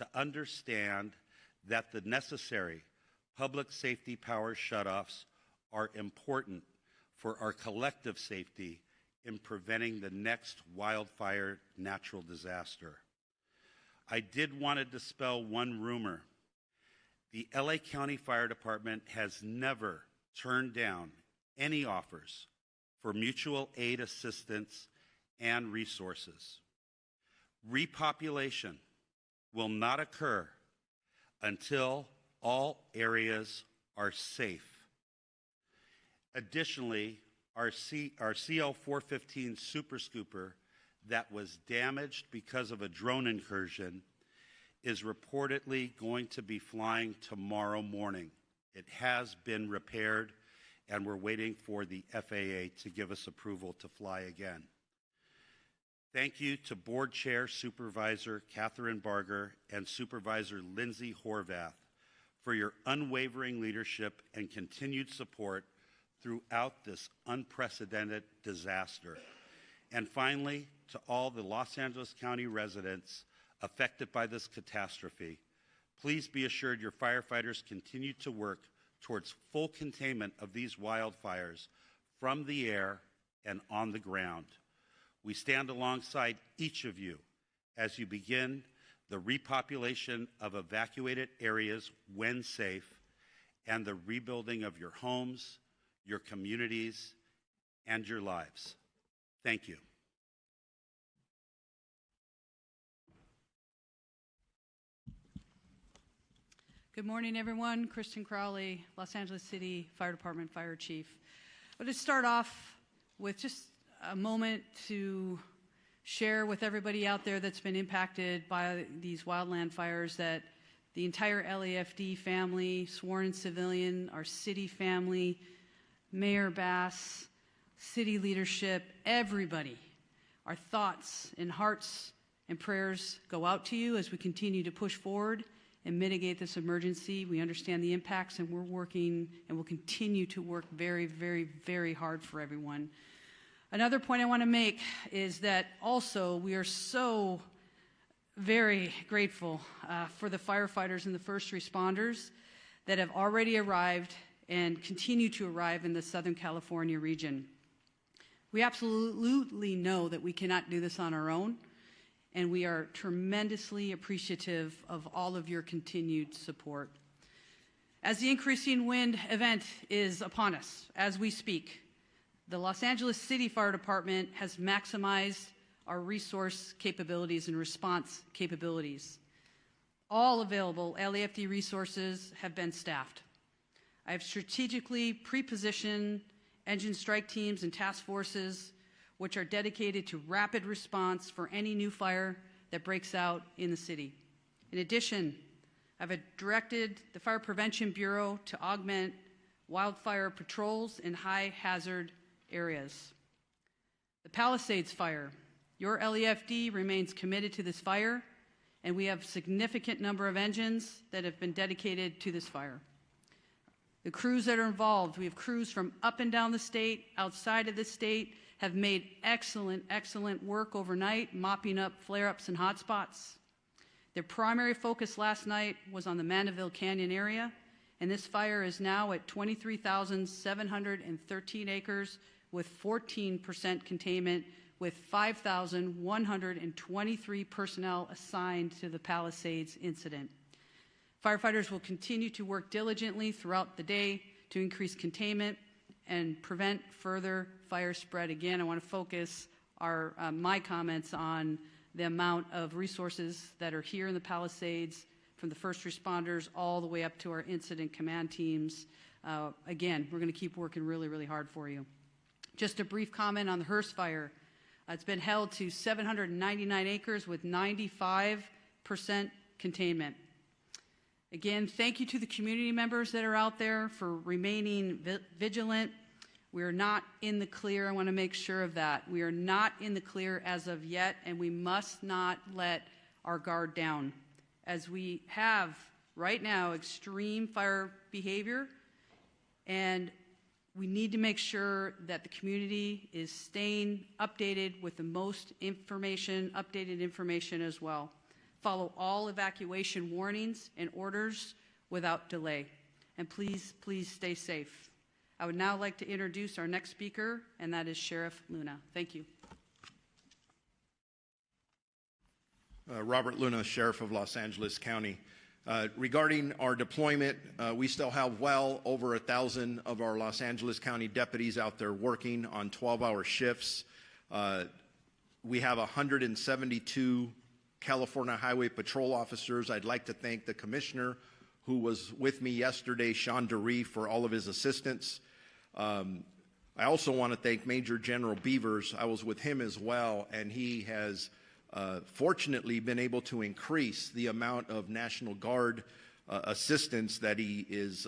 to understand that the necessary public safety power shutoffs are important for our collective safety in preventing the next wildfire natural disaster. I did want to dispel one rumor. The LA County Fire Department has never turned down any offers for mutual aid assistance and resources. Repopulation will not occur until all areas are safe. Additionally, our CL-415 Super Scooper that was damaged because of a drone incursion is reportedly going to be flying tomorrow morning. It has been repaired, and we're waiting for the FAA to give us approval to fly again. Thank you to Board Chair Supervisor Catherine Barger and Supervisor Lindsay Horvath for your unwavering leadership and continued support throughout this unprecedented disaster. And finally, to all the Los Angeles County residents affected by this catastrophe, please be assured your firefighters continue to work towards full containment of these wildfires from the air and on the ground. We stand alongside each of you as you begin the repopulation of evacuated areas when safe and the rebuilding of your homes, your communities, and your lives. Thank you. Good morning, everyone. Kristen Crowley, Los Angeles City Fire Department Fire Chief. I'll just start off with just a moment to share with everybody out there that's been impacted by these wildland fires that the entire LAFD family, sworn civilian, our city family, Mayor Bass, city leadership, everybody, our thoughts and hearts and prayers go out to you as we continue to push forward and mitigate this emergency. We understand the impacts, and we're working and will continue to work very, very, very hard for everyone. Another point I want to make is that also we are so very grateful for the firefighters and the first responders that have already arrived and continue to arrive in the Southern California region. We absolutely know that we cannot do this on our own, and we are tremendously appreciative of all of your continued support. As the increasing wind event is upon us as we speak, the Los Angeles City Fire Department has maximized our resource capabilities and response capabilities. All available LAFD resources have been staffed. I have strategically pre-positioned engine strike teams and task forces which are dedicated to rapid response for any new fire that breaks out in the city. In addition, I've directed the Fire Prevention Bureau to augment wildfire patrols in high hazard areas. The Palisades fire. Your LAFD remains committed to this fire, and we have a significant number of engines that have been dedicated to this fire. The crews that are involved, we have crews from up and down the state, outside of the state, have made excellent, excellent work overnight, mopping up flare-ups and hotspots. Their primary focus last night was on the Mandeville Canyon area, and this fire is now at 23,713 acres with 14% containment, with 5,123 personnel assigned to the Palisades incident. Firefighters will continue to work diligently throughout the day to increase containment and prevent further fire spread. Again, I want to focus my comments on the amount of resources that are here in the Palisades, from the first responders all the way up to our incident command teams. Again, we're going to keep working really, really hard for you. Just a brief comment on the Hearst fire. It's been held to 799 acres with 95% containment. Again, thank you to the community members that are out there for remaining vigilant. We are not in the clear. I want to make sure of that. We are not in the clear as of yet, and we must not let our guard down. As we have right now extreme fire behavior, and we need to make sure that the community is staying updated with the most information, updated information as well. follow all evacuation warnings and orders without delay. And please, please stay safe. I would now like to introduce our next speaker, and that is Sheriff Luna. Thank you. Robert Luna, Sheriff of Los Angeles County. Regarding our deployment, we still have well over 1,000 of our Los Angeles County deputies out there working on 12-hour shifts. We have 172 California Highway Patrol officers. I'd like to thank the commissioner who was with me yesterday, Sean DeRee, for all of his assistance. I also want to thank Major General Beavers. I was with him as well, and he has fortunately been able to increase the amount of National Guard assistance that he is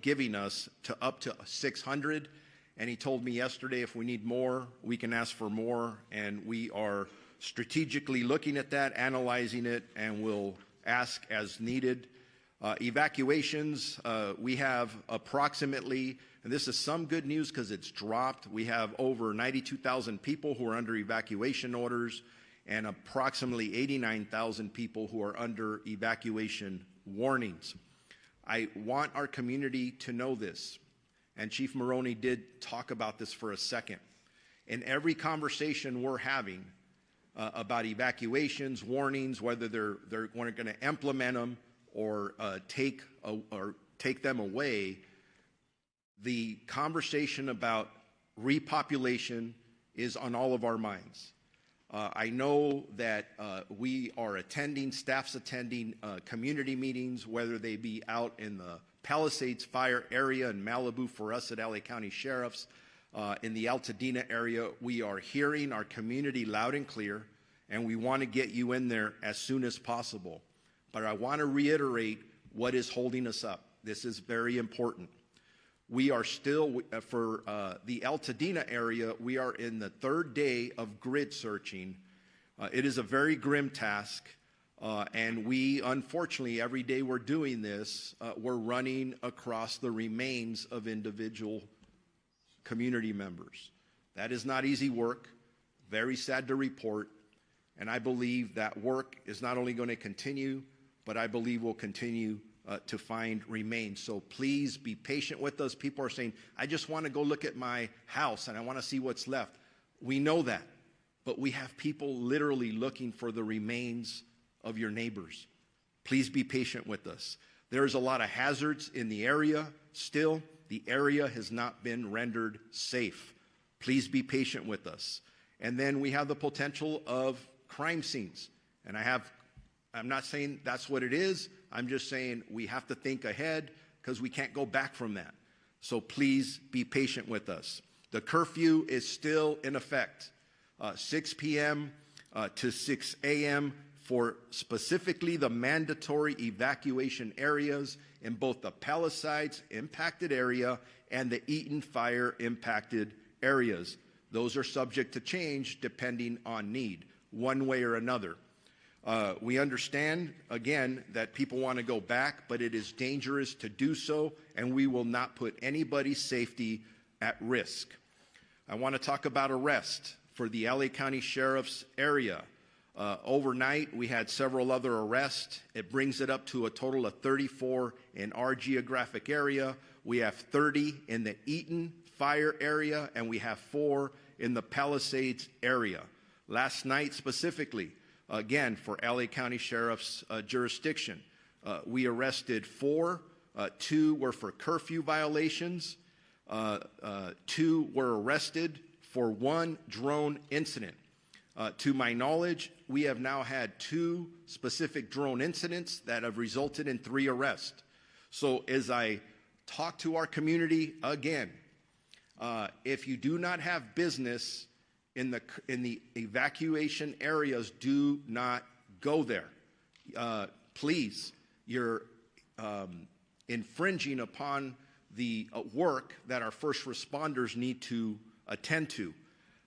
giving us to up to 600. And he told me yesterday if we need more, we can ask for more, and we are strategically looking at that, analyzing it, and will ask as needed. Evacuations, we have approximately, and this is some good news because it's dropped, we have over 92,000 people who are under evacuation orders and approximately 89,000 people who are under evacuation warnings. I want our community to know this, and Chief Maroney did talk about this for a second. In every conversation we're having about evacuations, warnings, whether they're going to implement them or take them away, the conversation about repopulation is on all of our minds. I know that we are attending, staff's attending community meetings, whether they be out in the Palisades fire area in Malibu for us at LA County Sheriffs, in the Altadena area. We are hearing our community loud and clear, and we want to get you in there as soon as possible. But I want to reiterate what is holding us up. This is very important. We are still, for the Altadena area, we are in the third day of grid searching. It is a very grim task, and we, unfortunately, every day we're doing this, we're running across the remains of individual community members. That is not easy work, very sad to report, and I believe that work is not only going to continue, but I believe will continue to find remains. So please be patient with us. People are saying, I just want to go look at my house and I want to see what's left. We know that, but we have people literally looking for the remains of your neighbors. Please be patient with us. There's a lot of hazards in the area still. The area has not been rendered safe. Please be patient with us. And then we have the potential of crime scenes. And I'm not saying that's what it is. I'm just saying we have to think ahead because we can't go back from that. So please be patient with us. The curfew is still in effect, 6 p.m. To 6 a.m. for specifically the mandatory evacuation areas in both the Palisades impacted area and the Eaton fire impacted areas. Those are subject to change depending on need, one way or another. We understand, again, that people want to go back, but it is dangerous to do so, and we will not put anybody's safety at risk. I want to talk about arrest for the LA County Sheriff's area. Overnight, we had several other arrests. It brings it up to a total of 34 in our geographic area. We have 30 in the Eaton fire area, and we have 4 in the Palisades area. Last night specifically, again, for LA County Sheriff's jurisdiction, we arrested 4. 2 were for curfew violations. 2 were arrested for 1 drone incident. To my knowledge, we have now had 2 specific drone incidents that have resulted in 3 arrests. So as I talk to our community again, if you do not have business in the evacuation areas, do not go there. Please, you're infringing upon the work that our first responders need to attend to.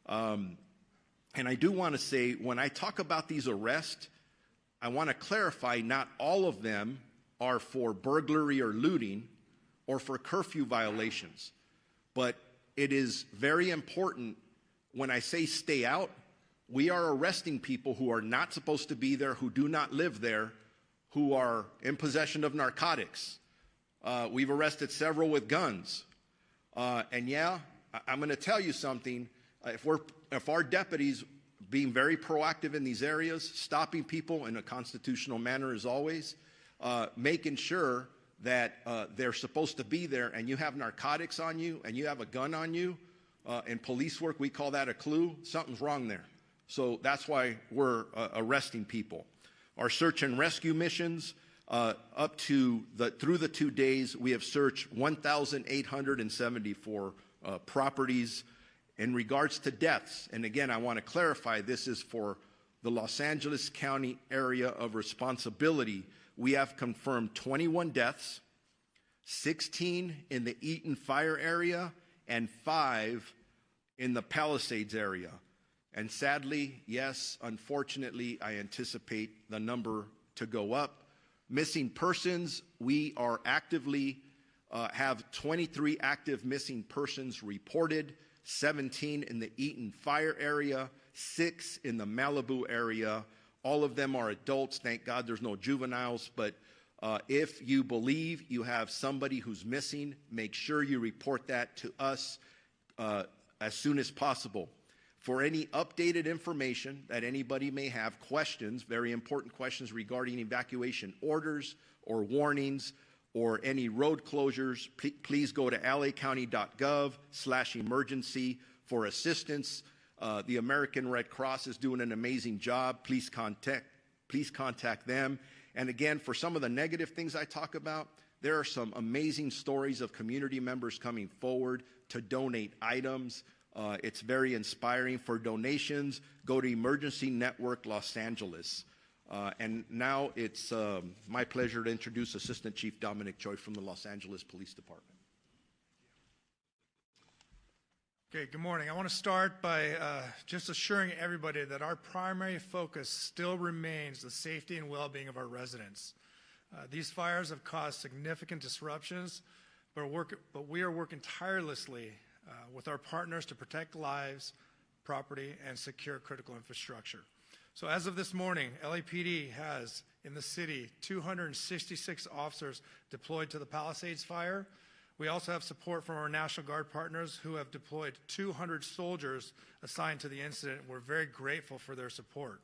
And I do want to say, when I talk about these arrests, I want to clarify not all of them are for burglary or looting or for curfew violations. But it is very important when I say stay out, we are arresting people who are not supposed to be there, who do not live there, who are in possession of narcotics. We've arrested several with guns. And yeah, I'm going to tell you something. If our deputies being very proactive in these areas, stopping people in a constitutional manner as always, making sure that they're supposed to be there, and you have narcotics on you and you have a gun on you, in police work we call that a clue. Something's wrong there. So that's why we're arresting people. Our search and rescue missions, through the 2 days, we have searched 1,874 properties. In regards to deaths, and again, I want to clarify, this is for the Los Angeles County area of responsibility. We have confirmed 21 deaths, 16 in the Eaton fire area, and 5 in the Palisades area. And sadly, yes, unfortunately, I anticipate the number to go up. Missing persons, we are actively have 23 active missing persons reported, 17 in the Eaton fire area, 6 in the Malibu area. All of them are adults. Thank God there's no juveniles. But if you believe you have somebody who's missing, make sure you report that to us as soon as possible. For any updated information that anybody may have, questions, very important questions regarding evacuation orders or warnings or any road closures, please go to lacounty.gov/emergency for assistance. The American Red Cross is doing an amazing job. Please contact them. And again, for some of the negative things I talk about, there are some amazing stories of community members coming forward to donate items. It's very inspiring. For donations, go to Emergency Network Los Angeles. And now it's my pleasure to introduce Assistant Chief Dominic Choi from the Los Angeles Police Department. Okay, good morning. I want to start by just assuring everybody that our primary focus still remains the safety and well-being of our residents. These fires have caused significant disruptions, but we are working tirelessly with our partners to protect lives, property, and secure critical infrastructure. So as of this morning, LAPD has in the city 266 officers deployed to the Palisades fire. We also have support from our National Guard partners who have deployed 200 soldiers assigned to the incident. We're very grateful for their support.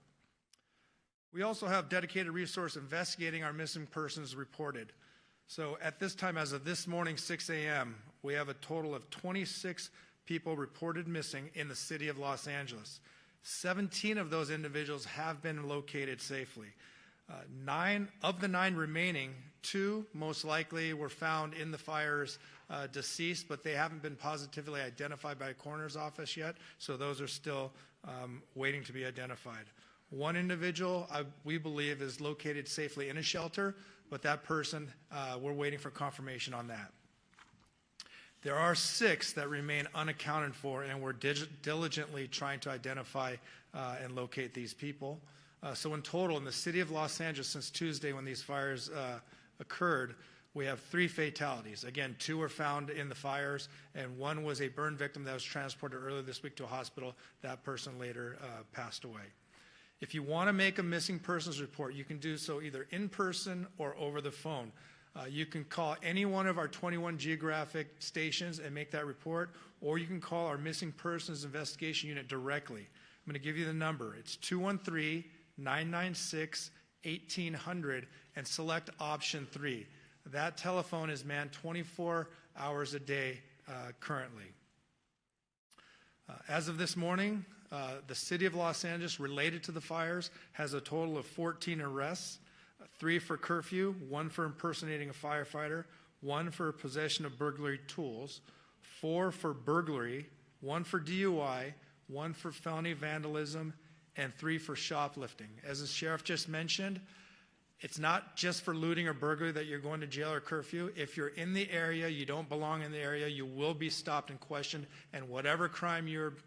We also have dedicated resource investigating our missing persons reported. So at this time, as of this morning, 6 a.m., we have a total of 26 people reported missing in the city of Los Angeles. 17 of those individuals have been located safely. 9 of the 9 remaining, 2 most likely were found in the fires deceased, but they haven't been positively identified by a coroner's office yet, so those are still waiting to be identified. 1 individual, we believe, is located safely in a shelter, but that person, we're waiting for confirmation on that. There are 6 that remain unaccounted for, and we're diligently trying to identify and locate these people. So in total, in the city of Los Angeles, since Tuesday when these fires occurred, we have 3 fatalities. Again, 2 were found in the fires, and 1 was a burn victim that was transported earlier this week to a hospital. That person later passed away. If you want to make a missing persons report, you can do so either in person or over the phone. You can call any one of our 21 geographic stations and make that report, or you can call our missing persons investigation unit directly. I'm going to give you the number. It's 213-996-1800 and select option 3. That telephone is manned 24 hours a day currently. As of this morning, the city of Los Angeles, related to the fires, has a total of 14 arrests. 3 for curfew, 1 for impersonating a firefighter, 1 for possession of burglary tools, 4 for burglary, 1 for DUI, 1 for felony vandalism, and 3 for shoplifting. As the sheriff just mentioned, it's not just for looting or burglary that you're going to jail or curfew. If you're in the area, you don't belong in the area, you will be stopped and questioned, and whatever crime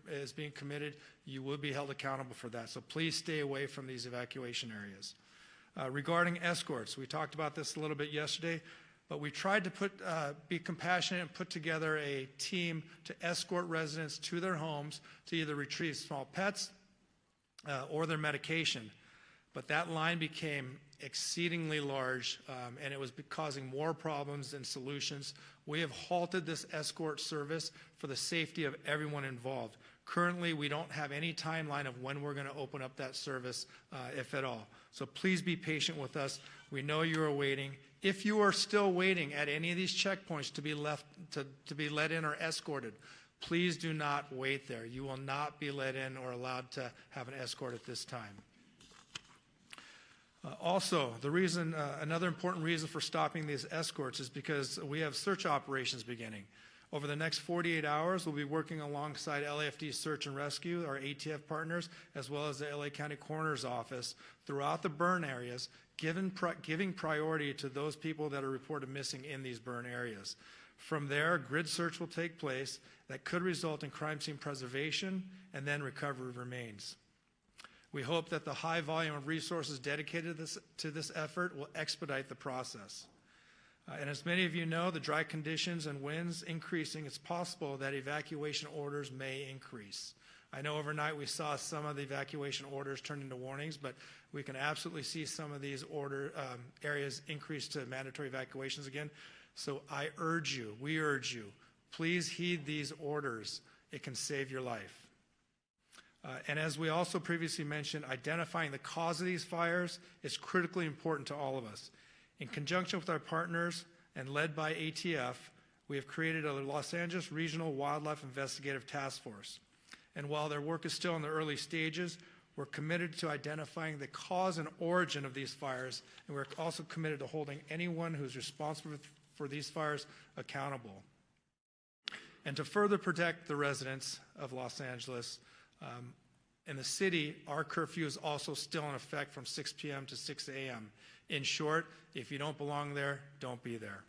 is being committed, you will be held accountable for that. So please stay away from these evacuation areas. Regarding escorts, we talked about this a little bit yesterday, but we tried to be compassionate and put together a team to escort residents to their homes to either retrieve small pets or their medication. But that line became exceedingly large, and it was causing more problems than solutions. We have halted this escort service for the safety of everyone involved. Currently, we don't have any timeline of when we're going to open up that service, if at all. So please be patient with us. We know you are waiting. If you are still waiting at any of these checkpoints to be let in or escorted, please do not wait there. You will not be let in or allowed to have an escort at this time. Also, another important reason for stopping these escorts is because we have search operations beginning. Over the next 48 hours, we'll be working alongside LAFD Search and Rescue, our ATF partners, as well as the LA County Coroner's Office throughout the burn areas, giving priority to those people that are reported missing in these burn areas. From there, grid search will take place that could result in crime scene preservation and then recovery of remains. We hope that the high volume of resources dedicated to this effort will expedite the process. And as many of you know, the dry conditions and winds increasing, it's possible that evacuation orders may increase. I know overnight we saw some of the evacuation orders turn into warnings, but we can absolutely see some of these areas increase to mandatory evacuations again. So we urge you, please heed these orders. It can save your life. And as we also previously mentioned, identifying the cause of these fires is critically important to all of us. In conjunction with our partners and led by ATF, we have created a Los Angeles Regional Wildlife Investigative Task Force. And while their work is still in the early stages, we're committed to identifying the cause and origin of these fires, and we're also committed to holding anyone who's responsible for these fires accountable. And to further protect the residents of Los Angeles, in the city, our curfew is also still in effect from 6 p.m. to 6 a.m. In short, if you don't belong there, don't be there.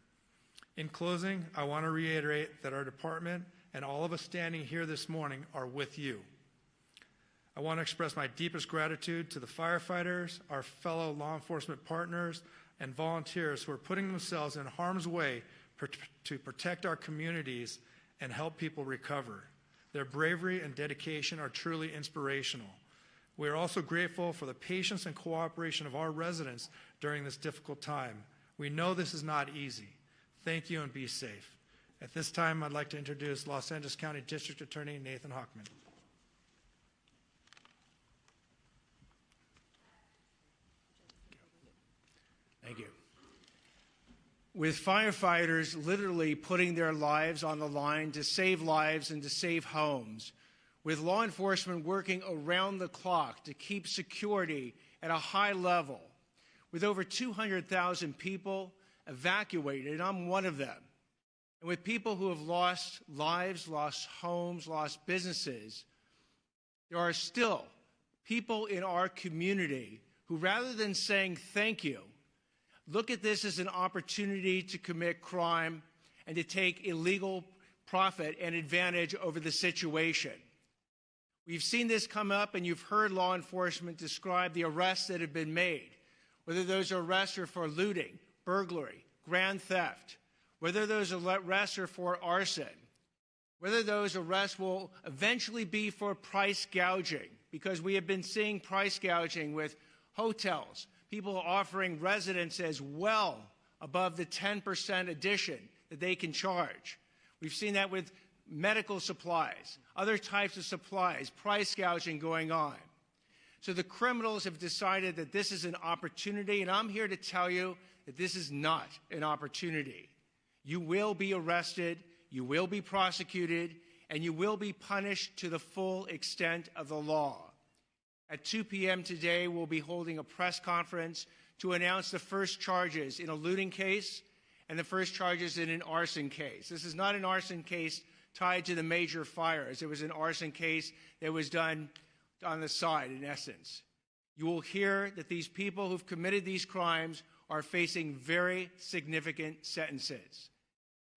In closing, I want to reiterate that our department and all of us standing here this morning are with you. I want to express my deepest gratitude to the firefighters, our fellow law enforcement partners, and volunteers who are putting themselves in harm's way to protect our communities and help people recover. Their bravery and dedication are truly inspirational. We are also grateful for the patience and cooperation of our residents during this difficult time. We know this is not easy. Thank you and be safe. At this time, I'd like to introduce Los Angeles County District Attorney Nathan Hochman. Thank you. With firefighters literally putting their lives on the line to save lives and to save homes, with law enforcement working around the clock to keep security at a high level, with over 200,000 people evacuated, and I'm one of them, and with people who have lost lives, lost homes, lost businesses, there are still people in our community who, rather than saying thank you, look at this as an opportunity to commit crime and to take illegal profit and advantage over the situation. We've seen this come up, and you've heard law enforcement describe the arrests that have been made, whether those arrests are for looting, burglary, grand theft, whether those arrests are for arson, whether those arrests will eventually be for price gouging, because we have been seeing price gouging with hotels, people offering residences well above the 10% addition that they can charge. We've seen that with medical supplies, other types of supplies, price gouging going on. So the criminals have decided that this is an opportunity, and I'm here to tell you that this is not an opportunity. You will be arrested, you will be prosecuted, and you will be punished to the full extent of the law. At 2 p.m. today, we'll be holding a press conference to announce the first charges in a looting case and the first charges in an arson case. This is not an arson case tied to the major fires. It was an arson case that was done on the side, in essence. You will hear that these people who've committed these crimes are facing very significant sentences.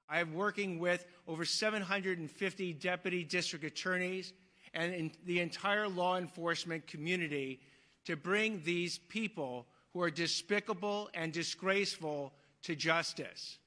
I am working with over 750 deputy district attorneys and in the entire law enforcement community to bring these people who are despicable and disgraceful to justice.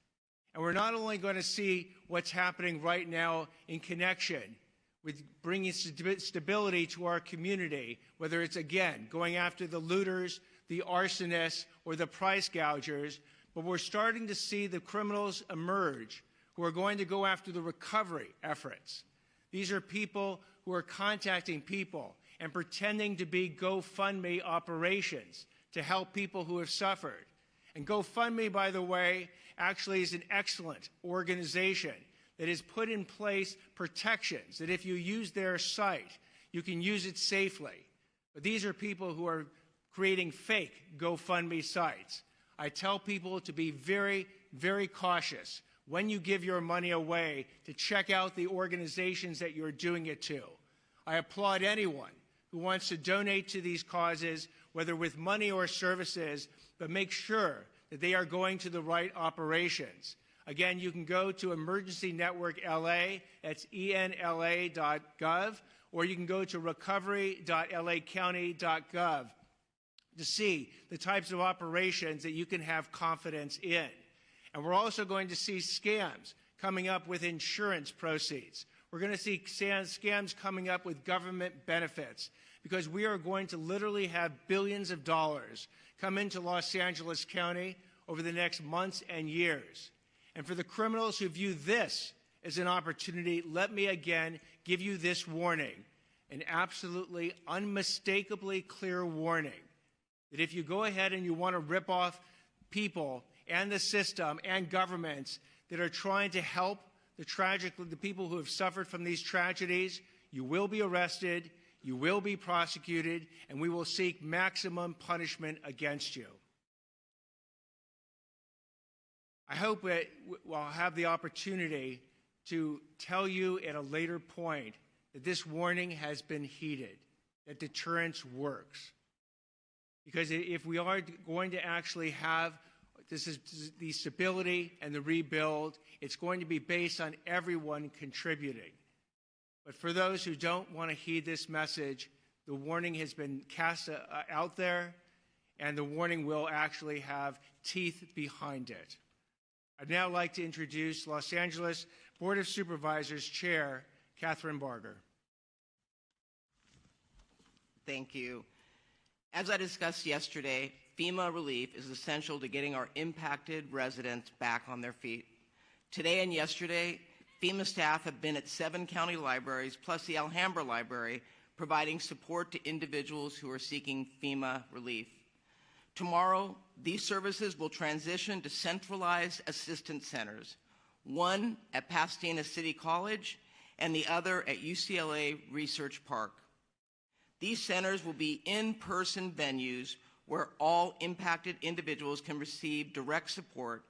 And we're not only going to see what's happening right now in connection with bringing stability to our community, whether it's, again, going after the looters, the arsonists, or the price gougers, but we're starting to see the criminals emerge who are going to go after the recovery efforts. These are people who are contacting people and pretending to be GoFundMe operations to help people who have suffered. And GoFundMe, by the way, actually is an excellent organization that has put in place protections that if you use their site, you can use it safely. But these are people who are creating fake GoFundMe sites. I tell people to be very, very cautious when you give your money away to check out the organizations that you're doing it to. I applaud anyone who wants to donate to these causes, whether with money or services, but make sure that they are going to the right operations. Again, you can go to Emergency Network LA, that's enla.gov, or you can go to recovery.lacounty.gov to see the types of operations that you can have confidence in. And we're also going to see scams coming up with insurance proceeds. We're going to see scams coming up with government benefits, because we are going to literally have billions of dollars come into Los Angeles County over the next months and years. And for the criminals who view this as an opportunity, let me again give you this warning, an absolutely unmistakably clear warning, that if you go ahead and you want to rip off people and the system and governments that are trying to help the people who have suffered from these tragedies, you will be arrested, you will be prosecuted, and we will seek maximum punishment against you. I hope that I'll have the opportunity to tell you at a later point that this warning has been heeded, that deterrence works. Because if we are going to actually have the stability and the rebuild, it's going to be based on everyone contributing. But for those who don't want to heed this message, the warning has been cast out there, and the warning will actually have teeth behind it. I'd now like to introduce Los Angeles Board of Supervisors Chair Catherine Barger. Thank you. As I discussed yesterday, FEMA relief is essential to getting our impacted residents back on their feet. Today and yesterday, FEMA staff have been at 7 county libraries, plus the Alhambra Library, providing support to individuals who are seeking FEMA relief. Tomorrow, these services will transition to centralized assistance centers, one at Pasadena City College and the other at UCLA Research Park. These centers will be in-person venues where all impacted individuals can receive direct support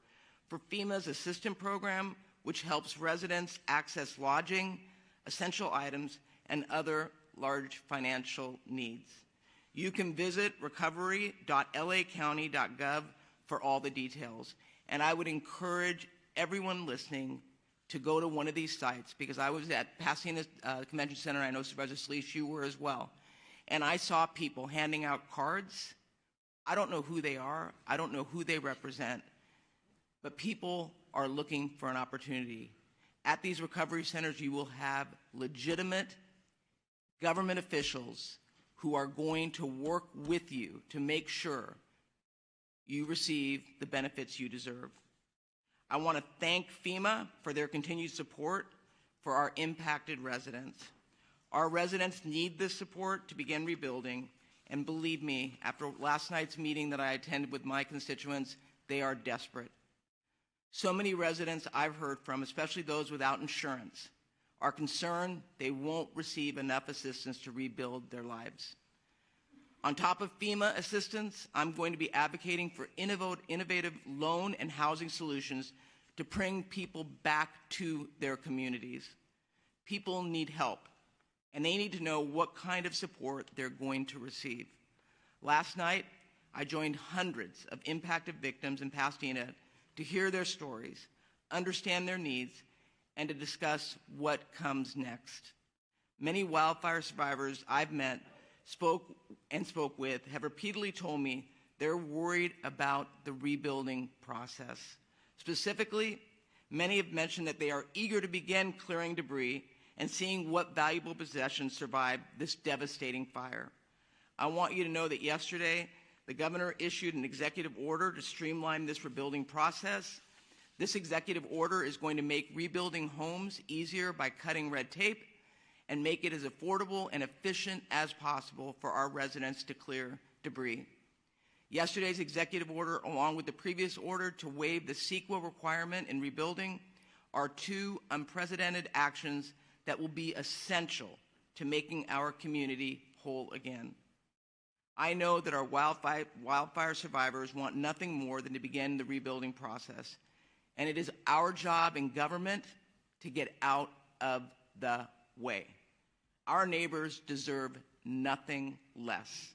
for FEMA's assistance program, which helps residents access lodging, essential items, and other large financial needs. You can visit recovery.lacounty.gov for all the details. And I would encourage everyone listening to go to one of these sites, because I was at Pasadena Convention Center, and I know Supervisor Sleece, you were as well. And I saw people handing out cards. I don't know who they are. I don't know who they represent. But people are looking for an opportunity. At these recovery centers, you will have legitimate government officials who are going to work with you to make sure you receive the benefits you deserve. I want to thank FEMA for their continued support for our impacted residents. Our residents need this support to begin rebuilding, and believe me, after last night's meeting that I attended with my constituents, they are desperate. So many residents I've heard from, especially those without insurance, are concerned they won't receive enough assistance to rebuild their lives. On top of FEMA assistance, I'm going to be advocating for innovative loan and housing solutions to bring people back to their communities. People need help, and they need to know what kind of support they're going to receive. Last night, I joined hundreds of impacted victims in Pasadena to hear their stories, understand their needs, and to discuss what comes next. Many wildfire survivors I've met, spoke with, have repeatedly told me they're worried about the rebuilding process. Specifically, many have mentioned that they are eager to begin clearing debris and seeing what valuable possessions survived this devastating fire. I want you to know that yesterday, the governor issued an executive order to streamline this rebuilding process. This executive order is going to make rebuilding homes easier by cutting red tape and make it as affordable and efficient as possible for our residents to clear debris. Yesterday's executive order, along with the previous order to waive the CEQA requirement in rebuilding, are two unprecedented actions that will be essential to making our community whole again. I know that our wildfire survivors want nothing more than to begin the rebuilding process, and it is our job in government to get out of the way. Our neighbors deserve nothing less.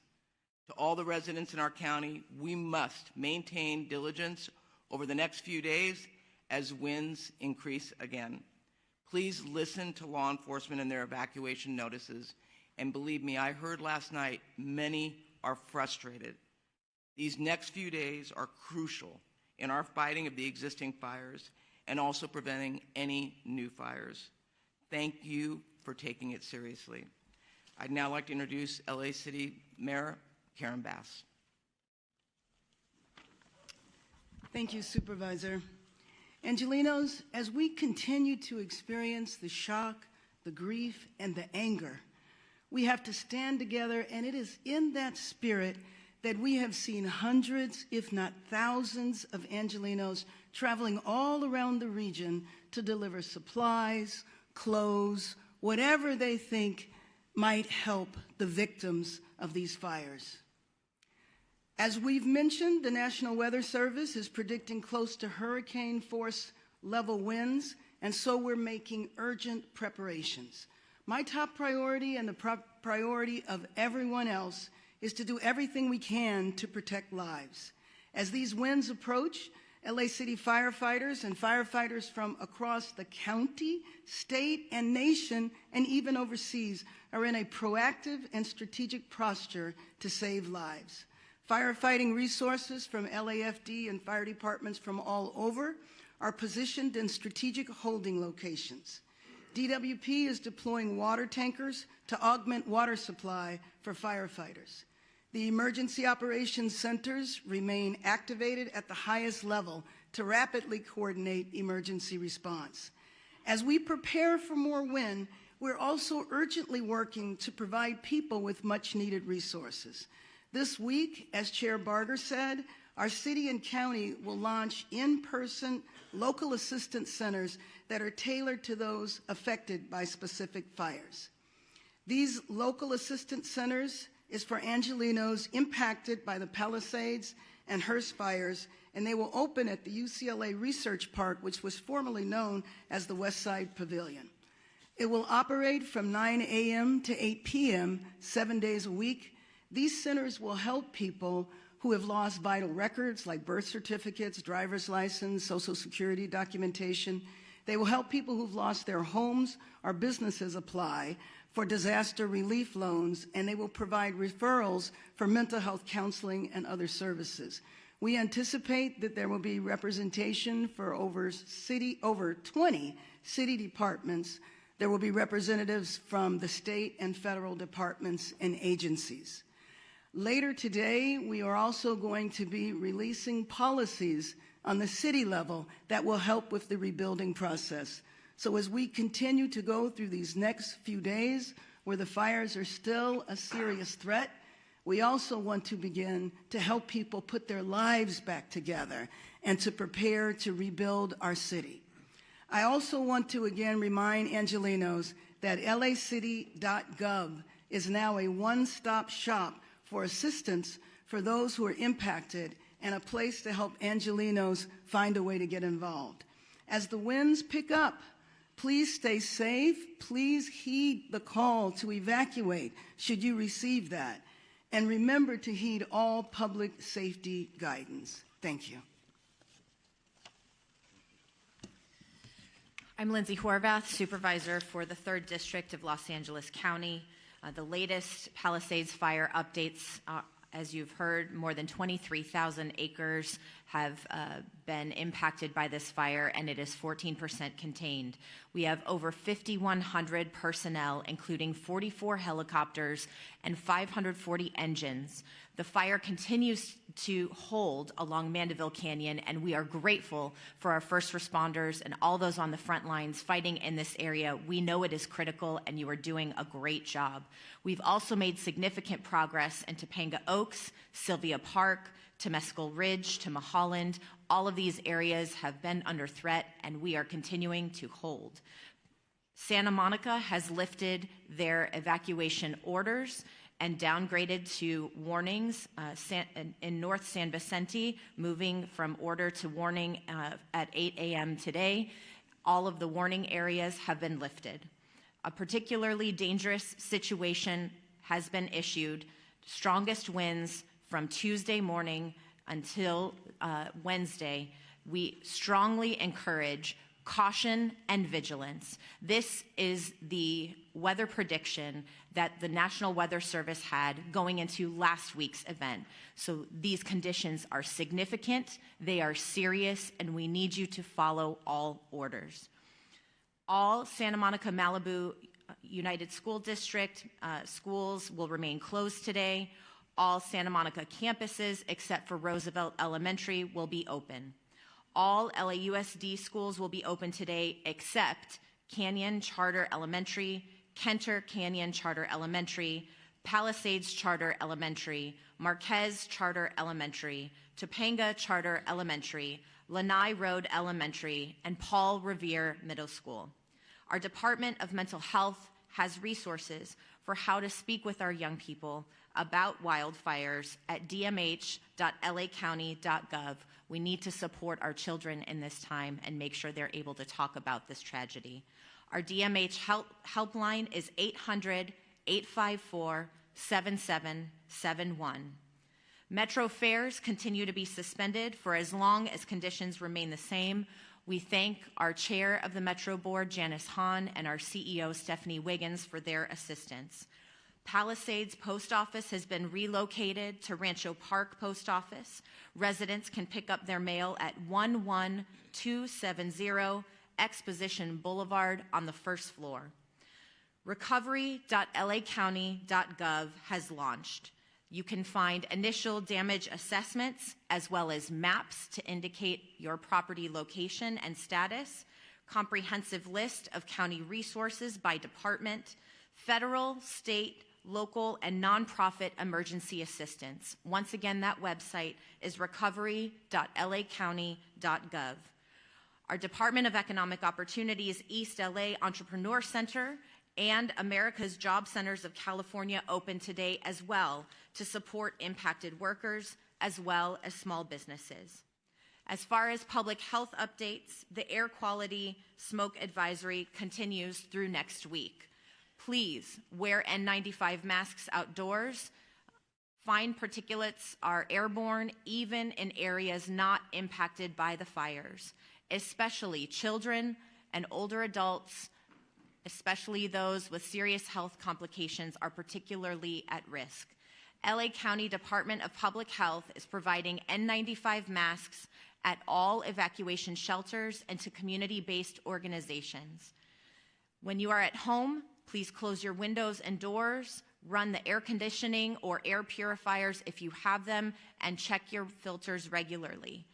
To all the residents in our county, we must maintain diligence over the next few days as winds increase again. Please listen to law enforcement and their evacuation notices. And believe me, I heard last night, many are frustrated. These next few days are crucial in our fighting of the existing fires and also preventing any new fires. Thank you for taking it seriously. I'd now like to introduce LA City Mayor Karen Bass. Thank you, Supervisor. Angelenos, as we continue to experience the shock, the grief, and the anger, we have to stand together, and it is in that spirit that we have seen hundreds, if not thousands, of Angelenos traveling all around the region to deliver supplies, clothes, whatever they think might help the victims of these fires. As we've mentioned, the National Weather Service is predicting close to hurricane force level winds, and so we're making urgent preparations. My top priority and the priority of everyone else is to do everything we can to protect lives. As these winds approach, LA City firefighters and firefighters from across the county, state, and nation, and even overseas, are in a proactive and strategic posture to save lives. Firefighting resources from LAFD and fire departments from all over are positioned in strategic holding locations. DWP is deploying water tankers to augment water supply for firefighters. The emergency operations centers remain activated at the highest level to rapidly coordinate emergency response. As we prepare for more wind, we're also urgently working to provide people with much-needed resources. This week, as Chair Barger said, our city and county will launch in-person local assistance centers that are tailored to those affected by specific fires. These local assistance centers is for Angelenos impacted by the Palisades and Hearst fires, and they will open at the UCLA Research Park, which was formerly known as the West Side Pavilion. It will operate from 9 a.m. to 8 p.m., 7 days a week. These centers will help people who have lost vital records like birth certificates, driver's license, Social Security documentation. They will help people who've lost their homes or businesses apply for disaster relief loans, and they will provide referrals for mental health counseling and other services. We anticipate that there will be representation for over 20 city departments. There will be representatives from the state and federal departments and agencies. Later today, we are also going to be releasing policies on the city level that will help with the rebuilding process. So as we continue to go through these next few days where the fires are still a serious threat, we also want to begin to help people put their lives back together and to prepare to rebuild our city. I also want to again remind Angelenos that lacity.gov is now a one-stop shop for assistance for those who are impacted and a place to help Angelenos find a way to get involved. As the winds pick up, please stay safe. Please heed the call to evacuate should you receive that. And remember to heed all public safety guidance. Thank you. I'm Lindsay Horvath, Supervisor for the 3rd District of Los Angeles County. The latest Palisades fire updates, as you've heard, more than 23,000 acres have been impacted by this fire, and it is 14% contained. We have over 5,100 personnel, including 44 helicopters and 540 engines. The fire continues to hold along Mandeville Canyon, and we are grateful for our first responders and all those on the front lines fighting in this area. We know it is critical, and you are doing a great job. We've also made significant progress in Topanga Oaks, Sylvia Park, Temescal Ridge, to Mulholland. All of these areas have been under threat, and we are continuing to hold. Santa Monica has lifted their evacuation orders and downgraded to warnings in North San Vicente, moving from order to warning at 8 a.m. today. All of the warning areas have been lifted. A particularly dangerous situation has been issued. Strongest winds from Tuesday morning until Wednesday. We strongly encourage caution and vigilance. This is the weather prediction that the National Weather Service had going into last week's event. So these conditions are significant, they are serious, and we need you to follow all orders. All Santa Monica Malibu United School District schools will remain closed today. All Santa Monica campuses, except for Roosevelt Elementary, will be open. All LAUSD schools will be open today except Canyon Charter Elementary, Kenter Canyon Charter Elementary, Palisades Charter Elementary, Marquez Charter Elementary, Topanga Charter Elementary, Lanai Road Elementary, and Paul Revere Middle School. Our Department of Mental Health has resources for how to speak with our young people about wildfires at dmh.lacounty.gov. We need to support our children in this time and make sure they're able to talk about this tragedy. Our DMH helpline is 800-854-7771. Metro fares continue to be suspended for as long as conditions remain the same. We thank our chair of the Metro Board, Janice Hahn, and our CEO, Stephanie Wiggins, for their assistance. Palisades Post Office has been relocated to Rancho Park Post Office. Residents can pick up their mail at 11270 Exposition Boulevard on the first floor. Recovery.lacounty.gov has launched. You can find initial damage assessments as well as maps to indicate your property location and status, comprehensive list of county resources by department, federal, state, local, and nonprofit emergency assistance. Once again, that website is recovery.lacounty.gov. Our Department of Economic Opportunities East LA Entrepreneur Center and America's Job Centers of California open today as well to support impacted workers as well as small businesses. As far as public health updates, the air quality smoke advisory continues through next week. Please wear N95 masks outdoors. Fine particulates are airborne even in areas not impacted by the fires, especially children and older adults, especially those with serious health complications, are particularly at risk. LA County Department of Public Health is providing N95 masks at all evacuation shelters and to community-based organizations. When you are at home, please close your windows and doors, run the air conditioning or air purifiers if you have them, and check your filters regularly.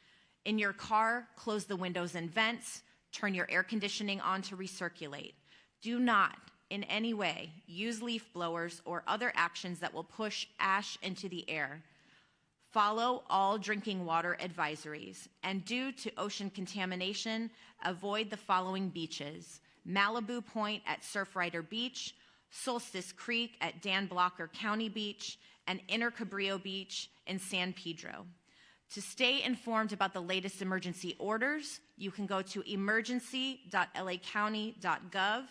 In your car, close the windows and vents, turn your air conditioning on to recirculate. Do not, in any way, use leaf blowers or other actions that will push ash into the air. Follow all drinking water advisories, and due to ocean contamination, avoid the following beaches: Malibu Point at Surfrider Beach, Solstice Creek at Dan Blocker County Beach, and Inner Cabrillo Beach in San Pedro. To stay informed about the latest emergency orders, you can go to emergency.lacounty.gov.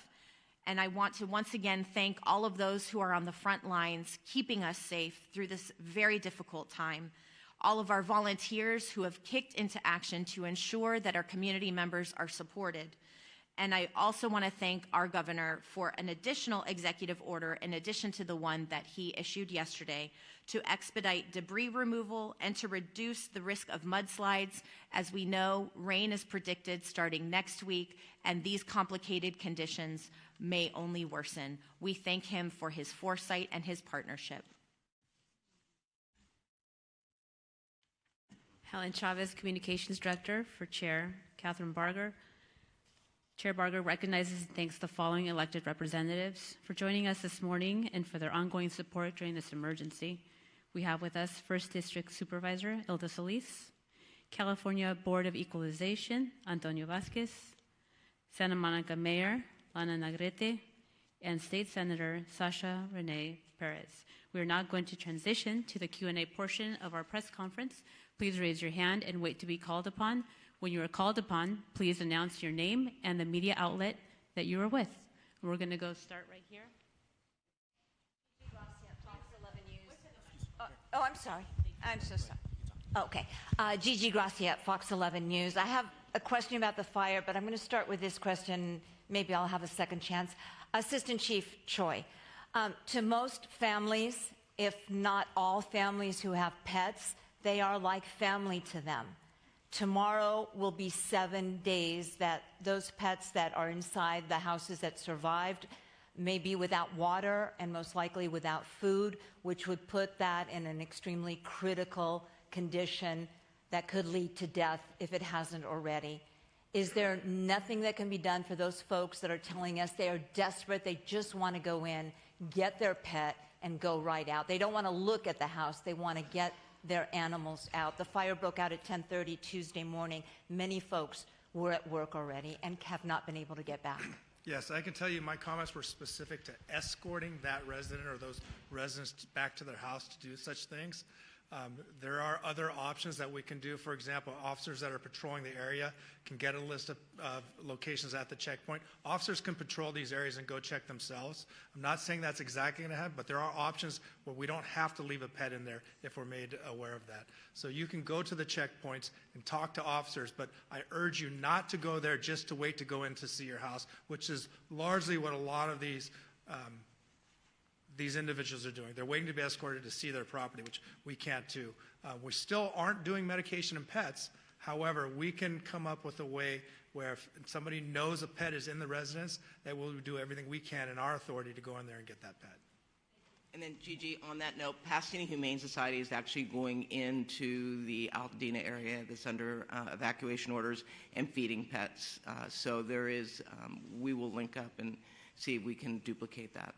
And I want to once again thank all of those who are on the front lines, keeping us safe through this very difficult time. All of our volunteers who have kicked into action to ensure that our community members are supported. And I also want to thank our governor for an additional executive order in addition to the one that he issued yesterday to expedite debris removal, and to reduce the risk of mudslides. As we know, rain is predicted starting next week, and these complicated conditions may only worsen. We thank him for his foresight and his partnership. Helen Chavez, Communications Director for Chair Catherine Barger. Chair Barger recognizes and thanks the following elected representatives for joining us this morning and for their ongoing support during this emergency. We have with us 1st District Supervisor Hilda Solis, California Board of Equalization Antonio Vasquez, Santa Monica Mayor Lana Nagrete, and State Senator Sasha Renee Perez. We are now going to transition to the Q&A portion of our press conference. Please raise your hand and wait to be called upon. When you are called upon, please announce your name and the media outlet that you are with. We're going to go start right here. I'm sorry. I'm so sorry. Okay. Gigi Gracia, Fox 11 News. I have a question about the fire, but I'm going to start with this question. Maybe I'll have a second chance. Assistant Chief Choi, to most families, if not all families who have pets, they are like family to them. Tomorrow will be 7 days that those pets that are inside the houses that survived may be without water and most likely without food, which would put that in an extremely critical condition that could lead to death if it hasn't already. Is there nothing that can be done for those folks that are telling us they are desperate, they just want to go in, get their pet, and go right out? They don't want to look at the house, they want to get their animals out. The fire broke out at 10:30 Tuesday morning. Many folks were at work already and have not been able to get back. Yes, I can tell you my comments were specific to escorting that resident or those residents back to their house to do such things. There are other options that we can do. For example, officers that are patrolling the area can get a list of locations at the checkpoint. Officers can patrol these areas and go check themselves. I'm not saying that's exactly going to happen, but there are options where we don't have to leave a pet in there if we're made aware of that. So you can go to the checkpoints and talk to officers, but I urge you not to go there just to wait to go in to see your house, which is largely what a lot of these individuals are doing. They're waiting to be escorted to see their property, which we can't do. We still aren't doing medication and pets. However, we can come up with a way where if somebody knows a pet is in the residence, that we'll do everything we can in our authority to go in there and get that pet. And then, Gigi, on that note, Pasadena Humane Society is actually going into the Altadena area that's under evacuation orders and feeding pets. So there is, we will link up and see if we can duplicate that.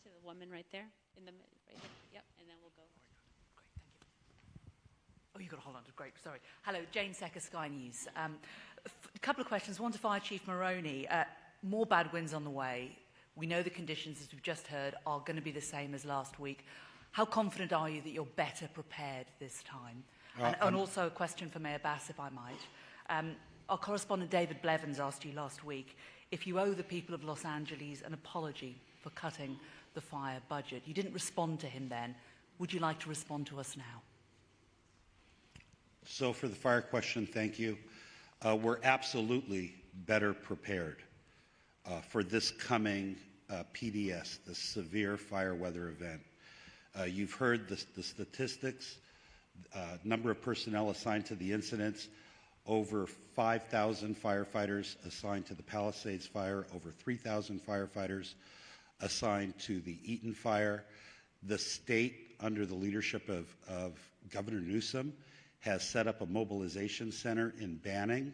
To the woman right there, in the right here. Yep, and then we'll go. Great, thank you. Oh, you got to hold on. Great, sorry. Hello, Jane Secker, Sky News. A couple of questions. One to Fire Chief Maroney. More bad winds on the way. We know the conditions, as we've just heard, are going to be the same as last week. How confident are you that you're better prepared this time? And also a question for Mayor Bass, if I might. Our correspondent David Blevins asked you last week if you owe the people of Los Angeles an apology for cutting the fire budget. You didn't respond to him then. Would you like to respond to us now? So for the fire question, thank you. We're absolutely better prepared for this coming PDS, the severe fire weather event. You've heard the statistics, number of personnel assigned to the incidents, over 5,000 firefighters assigned to the Palisades fire, over 3,000 firefighters assigned to the Eaton fire. The state, under the leadership of Governor Newsom, has set up a mobilization center in Banning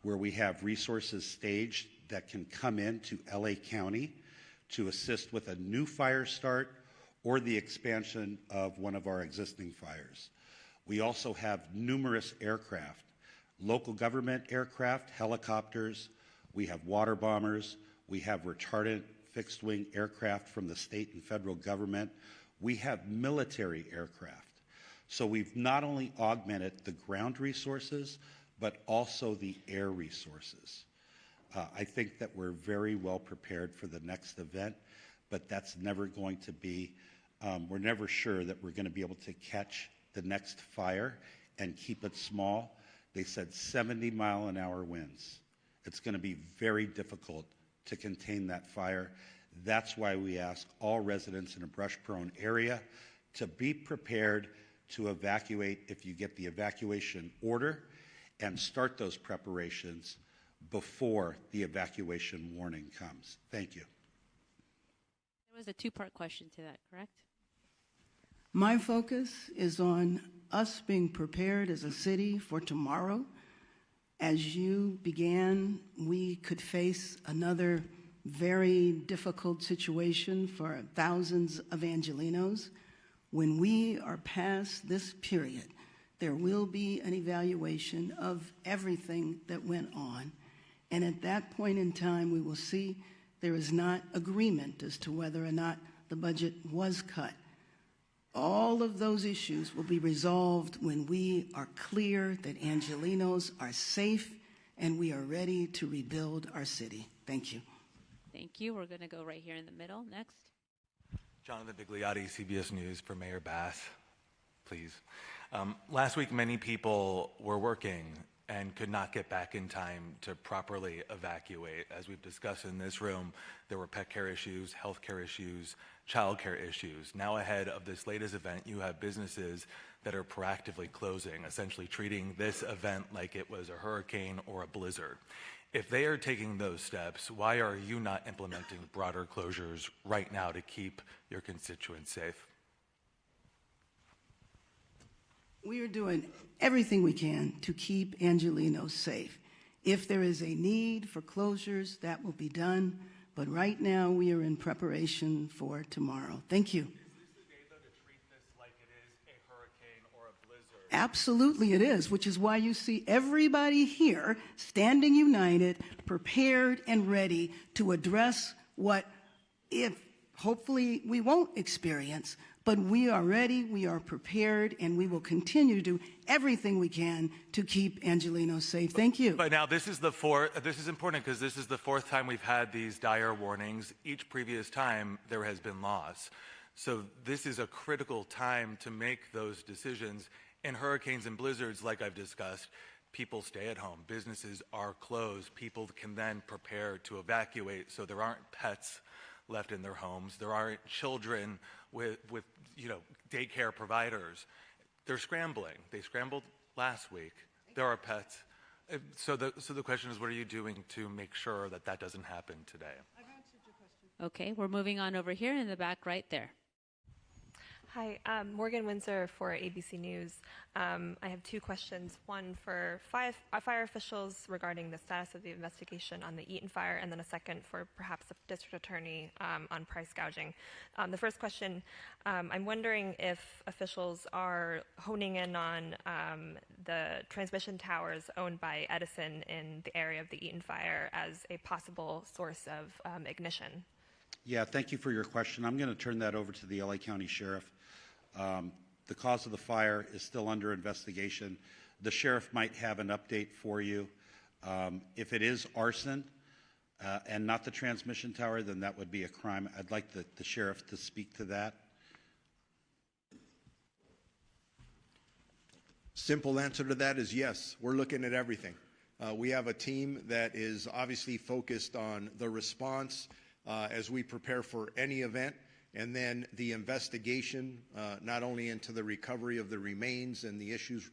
where we have resources staged that can come into LA County to assist with a new fire start or the expansion of one of our existing fires. We also have numerous aircraft, local government aircraft, helicopters, we have water bombers, we have retardant fixed-wing aircraft from the state and federal government. We have military aircraft. So we've not only augmented the ground resources, but also the air resources. I think that we're very well prepared for the next event, but that's never going to be, we're never sure that we're going to be able to catch the next fire and keep it small. They said 70-mile-an-hour winds. It's going to be very difficult to contain that fire. That's why we ask all residents in a brush-prone area to be prepared to evacuate if you get the evacuation order, and start those preparations before the evacuation warning comes. Thank you. There was a two-part question to that, correct? My focus is on us being prepared as a city for tomorrow. As you began, we could face another very difficult situation for thousands of Angelenos. When we are past this period, there will be an evaluation of everything that went on. And at that point in time, we will see there is not agreement as to whether or not the budget was cut. All of those issues will be resolved when we are clear that Angelenos are safe and we are ready to rebuild our city. Thank you. Thank you. We're going to go right here in the middle. Next. Jonathan Bigliotti, CBS News, for Mayor Bass, please. Last week, many people were working and could not get back in time to properly evacuate. As we've discussed in this room, there were pet care issues, health care issues, child care issues. Now ahead of this latest event, you have businesses that are proactively closing, essentially treating this event like it was a hurricane or a blizzard. If they are taking those steps, why are you not implementing broader closures right now to keep your constituents safe? We are doing everything we can to keep Angelenos safe. If there is a need for closures, that will be done. But right now, we are in preparation for tomorrow. Thank you. Is this the day, though, to treat this like it is a hurricane or a blizzard? Absolutely it is, which is why you see everybody here standing united, prepared and ready to address what, if hopefully we won't experience, but we are ready, we are prepared, and we will continue to do everything we can to keep Angelenos safe. Thank you. But now this is important because this is the fourth time we've had these dire warnings. Each previous time there has been loss. So this is a critical time to make those decisions. In hurricanes and blizzards, like I've discussed, people stay at home. Businesses are closed. People can then prepare to evacuate so there aren't pets left in their homes. There aren't children with daycare providers. They're scrambling. They scrambled last week. There are pets. So the question is, what are you doing to make sure that that doesn't happen today? I've answered your question. Okay, we're moving on over here in the back right there. Hi, Morgan Windsor for ABC News. I have two questions. One for fire officials regarding the status of the investigation on the Eaton fire, and then a second for perhaps the district attorney on price gouging. The first question, I'm wondering if officials are honing in on the transmission towers owned by Edison in the area of the Eaton fire as a possible source of ignition. Yeah, thank you for your question. I'm going to turn that over to the LA County Sheriff. The cause of the fire is still under investigation. The sheriff might have an update for you. If it is arson and not the transmission tower, then that would be a crime. I'd like the sheriff to speak to that. Simple answer to that is yes. We're looking at everything. We have a team that is obviously focused on the response as we prepare for any event, and then the investigation, not only into the recovery of the remains and the issues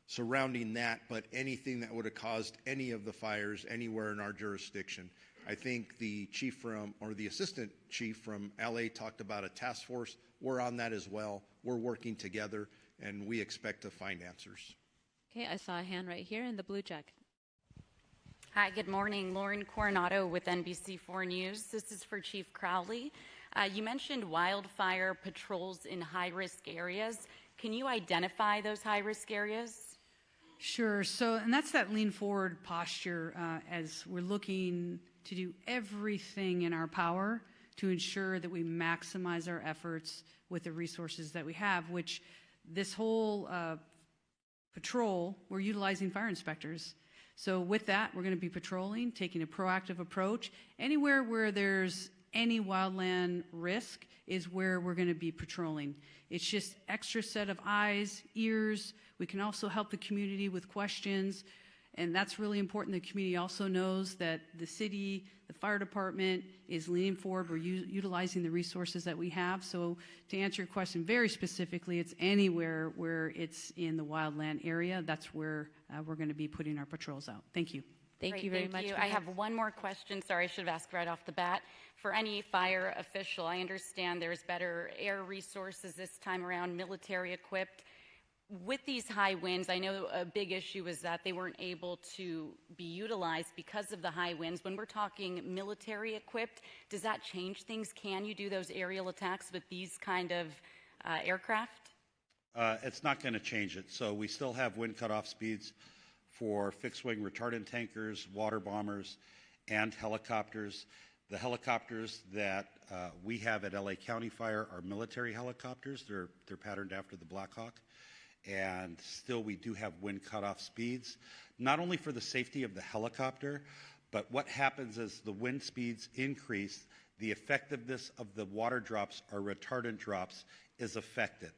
surrounding that, but anything that would have caused any of the fires anywhere in our jurisdiction. I think the assistant chief from LA talked about a task force. We're on that as well. We're working together, and we expect to find answers. Okay, I saw a hand right here in the blue jacket. Hi, good morning. Lauren Coronado with NBC4 News. This is for Chief Crowley. You mentioned wildfire patrols in high-risk areas. Can you identify those high-risk areas? Sure. So, and that's that lean forward posture as we're looking to do everything in our power to ensure that we maximize our efforts with the resources that we have, which this whole patrol, we're utilizing fire inspectors. So with that, we're going to be patrolling, taking a proactive approach. Anywhere where there's any wildland risk is where we're going to be patrolling. It's just extra set of eyes, ears. We can also help the community with questions. And that's really important. The community also knows that the city, the fire department is leaning forward. We're utilizing the resources that we have. So to answer your question very specifically, it's anywhere where it's in the wildland area. That's where we're going to be putting our patrols out. Thank you. Thank you very much. I have one more question. Sorry, I should have asked right off the bat. For any fire official, I understand there's better air resources this time around, military equipped. With these high winds, I know a big issue is that they weren't able to be utilized because of the high winds. When we're talking military equipped, does that change things? Can you do those aerial attacks with these kind of aircraft? It's not going to change it. So we still have wind cutoff speeds for fixed-wing retardant tankers, water bombers, and helicopters. The helicopters that we have at LA County Fire are military helicopters. They're patterned after the Black Hawk. And still we do have wind cutoff speeds, not only for the safety of the helicopter, but what happens as the wind speeds increase, the effectiveness of the water drops or retardant drops is affected.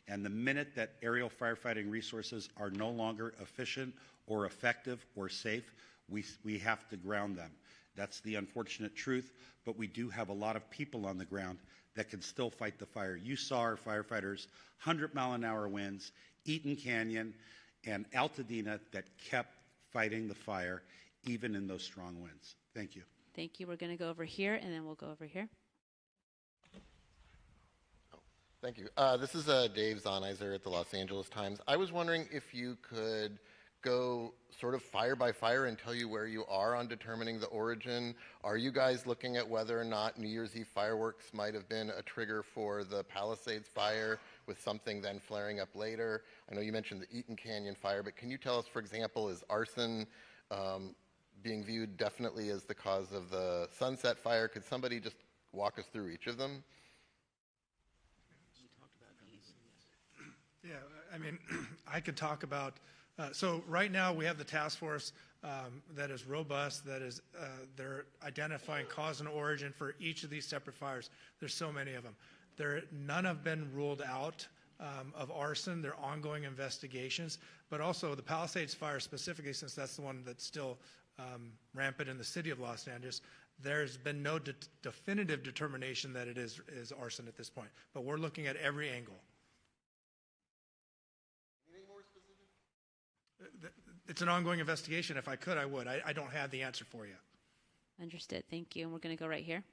And the minute that aerial firefighting resources are no longer efficient or effective or safe, we have to ground them. That's the unfortunate truth, but we do have a lot of people on the ground that can still fight the fire. You saw our firefighters, 100-mile-an-hour winds, Eaton Canyon, and Altadena that kept fighting the fire even in those strong winds. Thank you. Thank you. We're going to go over here, and then we'll go over here. Thank you. This is Dave Zonizer at the Los Angeles Times. I was wondering if you could go sort of fire by fire and tell you where you are on determining the origin. Are you guys looking at whether or not New Year's Eve fireworks might have been a trigger for the Palisades fire with something then flaring up later? I know you mentioned the Eaton Canyon fire, but can you tell us, for example, is arson being viewed definitely as the cause of the Sunset fire? Could somebody just walk us through each of them? Yeah, I mean, I could talk about, so right now we have the task force that is robust, that is, they're identifying cause and origin for each of these separate fires. There's so many of them. None have been ruled out of arson. They're ongoing investigations, but also the Palisades fire specifically, since that's the one that's still rampant in the city of Los Angeles, there's been no definitive determination that it is arson at this point, but we're looking at every angle. It's an ongoing investigation. If I could, I would. I don't have the answer for you. Understood. Thank you. And we're going to go right here.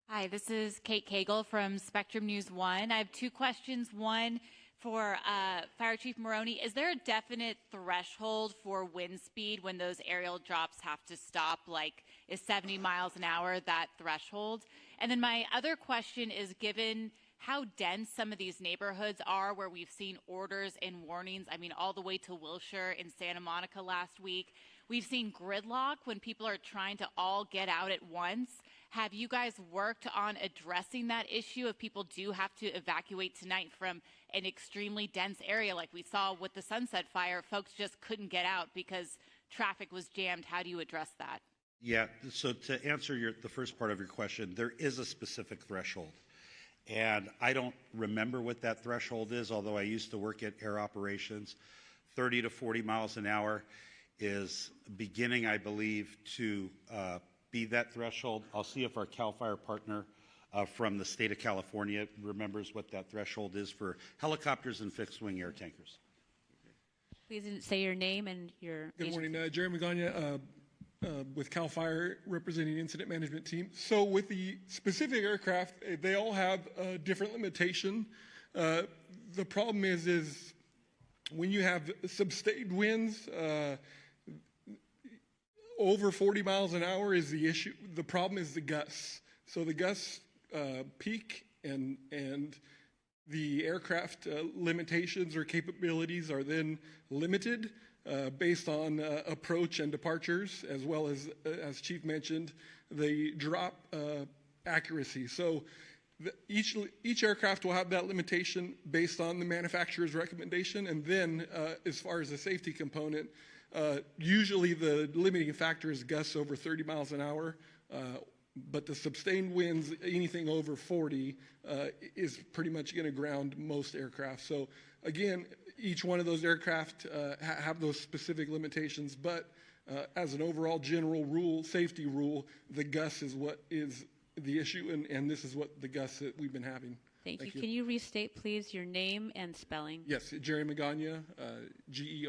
Hi, this is Kate Cagle from Spectrum News 1. I have two questions. One for Fire Chief Maroney. Is there a definite threshold for wind speed when those aerial drops have to stop? Like, is 70 miles an hour that threshold? And then my other question is, given how dense some of these neighborhoods are where we've seen orders and warnings, I mean, all the way to Wilshire and Santa Monica last week. We've seen gridlock when people are trying to all get out at once. Have you guys worked on addressing that issue if people do have to evacuate tonight from an extremely dense area like we saw with the Sunset Fire? Folks just couldn't get out because traffic was jammed. How do you address that? Yeah, so to answer the first part of your question, there is a specific threshold. And I don't remember what that threshold is, although I used to work at air operations. 30 to 40 miles an hour is beginning, I believe, to be that threshold. I'll see if our CAL FIRE partner from the state of California remembers what that threshold is for helicopters and fixed-wing air tankers. Please say your name and your Good morning, Jeremy Gagne with CAL FIRE representing the incident management team. So with the specific aircraft, they all have a different limitation. The problem is when you have sustained winds, over 40 miles an hour is the issue. The problem is the gusts. So the gusts peak and the aircraft limitations or capabilities are then limited based on approach and departures, as well as Chief mentioned, the drop accuracy. So each aircraft will have that limitation based on the manufacturer's recommendation, and then as far as the safety component, usually the limiting factor is gusts over 30 miles an hour, but the sustained winds, anything over 40, is pretty much going to ground most aircraft. So again, each one of those aircraft have those specific limitations, but as an overall general rule, safety rule, the GUS is what is the issue, and this is what the GUS that we've been having. Thank you. Can you restate, please, your name and spelling? Yes, Jerry Magana, Gerry.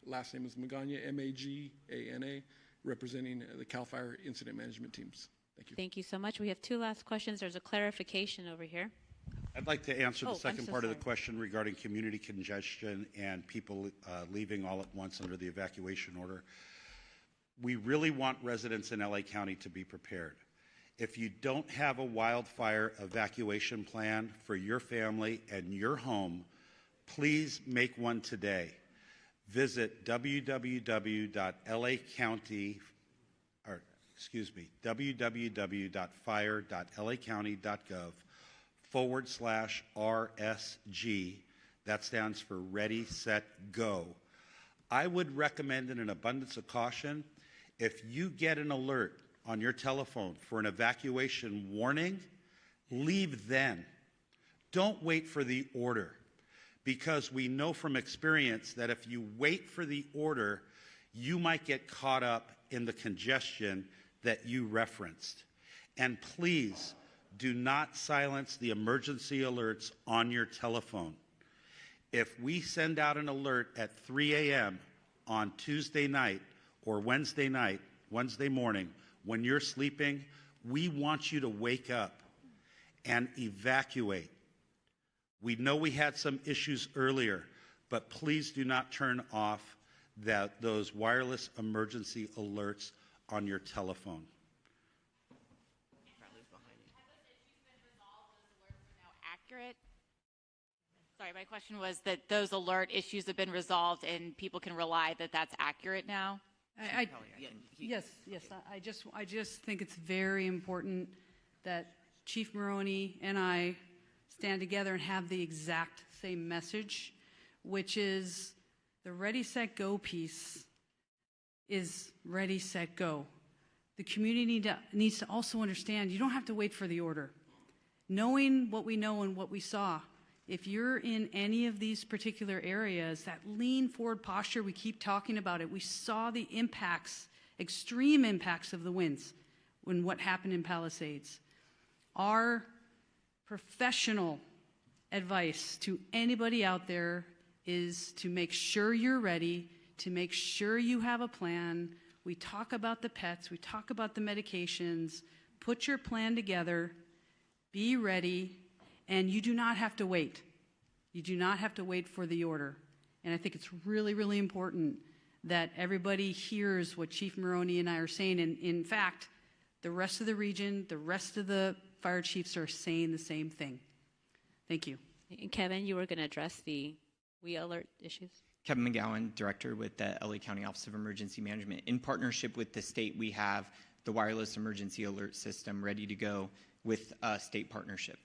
Last name is Magana, Magana, representing the CAL FIRE Incident Management Teams. Thank you. Thank you so much. We have 2 last questions. There's a clarification over here. I'd like to answer the second so part of the sorry. question regarding community congestion and people leaving all at once under the evacuation order. We really want residents in LA County to be prepared. If you don't have a wildfire evacuation plan for your family and your home, please make one today. Visit www.fire.lacounty.gov/RSG. That stands for Ready, Set, Go. I would recommend, in an abundance of caution, if you get an alert on your telephone for an evacuation warning, leave then. Don't wait for the order, because we know from experience that if you wait for the order, you might get caught up in the congestion that you referenced. And please do not silence the emergency alerts on your telephone. If we send out an alert at 3 a.m. on Tuesday night or Wednesday morning, when you're sleeping, we want you to wake up and evacuate. We know we had some issues earlier, but please do not turn off those wireless emergency alerts on your telephone. Accurate? Sorry, my question was that those alert issues have been resolved and people can rely that that's accurate now? Yes. I just think it's very important that Chief Maroney and I stand together and have the exact same message, which is the Ready, Set, Go piece is Ready, Set, Go. The community needs to also understand you don't have to wait for the order. Knowing what we know and what we saw, if you're in any of these particular areas, that lean forward posture, we keep talking about it. We saw the impacts, extreme impacts of the winds when what happened in Palisades. Our professional advice to anybody out there is to make sure you're ready, to make sure you have a plan. We talk about the pets, we talk about the medications. Put your plan together, be ready, and you do not have to wait. You do not have to wait for the order. And I think it's really, really important that everybody hears what Chief Maroney and I are saying. And in fact, the rest of the region, the rest of the fire chiefs are saying the same thing. Thank you. And Kevin, you were going to address the alert issues. Kevin McGowan, Director with the LA County Office of Emergency Management. In partnership with the state, we have the wireless emergency alert system ready to go with a state partnership.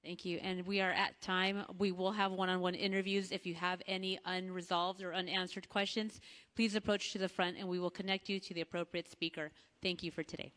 Thank you. And we are at time. We will have one-on-one interviews. If you have any unresolved or unanswered questions, please approach to the front and we will connect you to the appropriate speaker. Thank you for today.